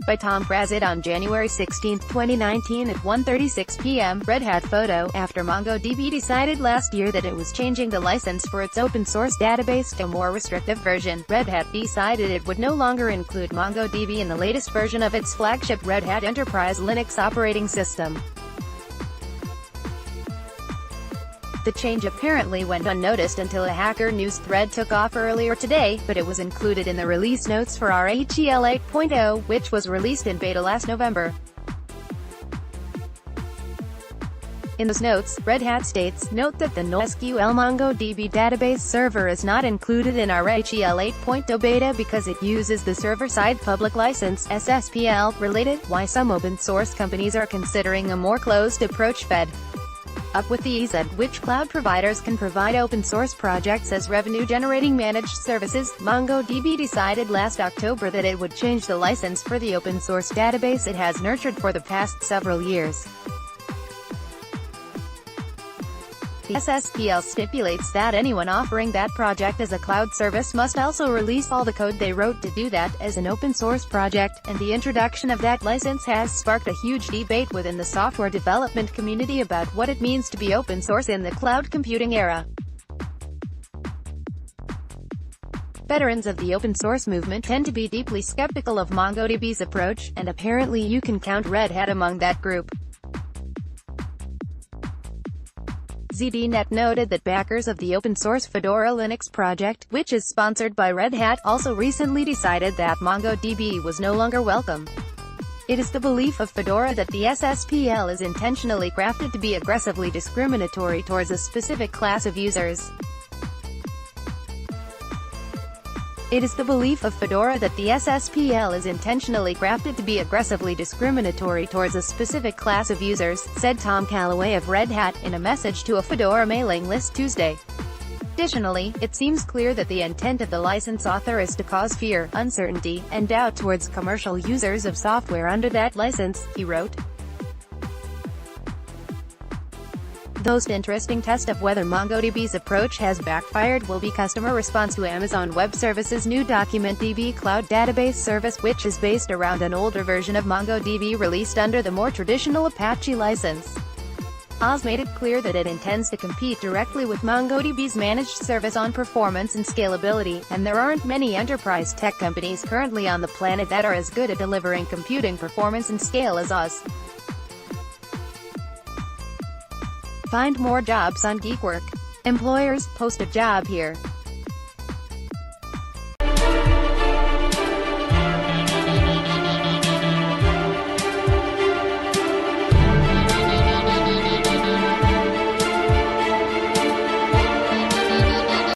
by Tom Krazit on January 16, 2019 at 1:36 p.m. Red Hat photo. After MongoDB decided last year that it was changing the license for its open-source database to a more restrictive version, Red Hat decided it would no longer include MongoDB in the latest version of its flagship Red Hat Enterprise Linux operating system. The change apparently went unnoticed until a Hacker News thread took off earlier today, but it was included in the release notes for RHEL 8.0, which was released in beta last November. In those notes, Red Hat states, "Note that the NoSQL MongoDB database server is not included in RHEL 8.0 beta because it uses the server-side public license (SSPL). Related, why some open-source companies are considering a more closed approach fed up with the ease at which cloud providers can provide open-source projects as revenue-generating managed services. MongoDB decided last October that it would change the license for the open-source database it has nurtured for the past several years. The SSPL stipulates that anyone offering that project as a cloud service must also release all the code they wrote to do that, as an open-source project, and the introduction of that license has sparked a huge debate within the software development community about what it means to be open-source in the cloud computing era. Veterans of the open-source movement tend to be deeply skeptical of MongoDB's approach, and apparently you can count Red Hat among that group. ZDNet noted that backers of the open-source Fedora Linux project, which is sponsored by Red Hat, also recently decided that MongoDB was no longer welcome. It is the belief of Fedora that the SSPL is intentionally crafted to be aggressively discriminatory towards a specific class of users. It is the belief of Fedora that the SSPL is intentionally crafted to be aggressively discriminatory towards a specific class of users, said Tom Calloway of Red Hat, in a message to a Fedora mailing list Tuesday. Additionally, it seems clear that the intent of the license author is to cause fear, uncertainty, and doubt towards commercial users of software under that license, he wrote. The most interesting test of whether MongoDB's approach has backfired will be customer response to Amazon Web Services' new DocumentDB cloud database service, which is based around an older version of MongoDB released under the more traditional Apache license. Oz made it clear that it intends to compete directly with MongoDB's managed service on performance and scalability, and there aren't many enterprise tech companies currently on the planet that are as good at delivering computing performance and scale as Oz. Find more jobs on Geekwork. Employers, post a job here.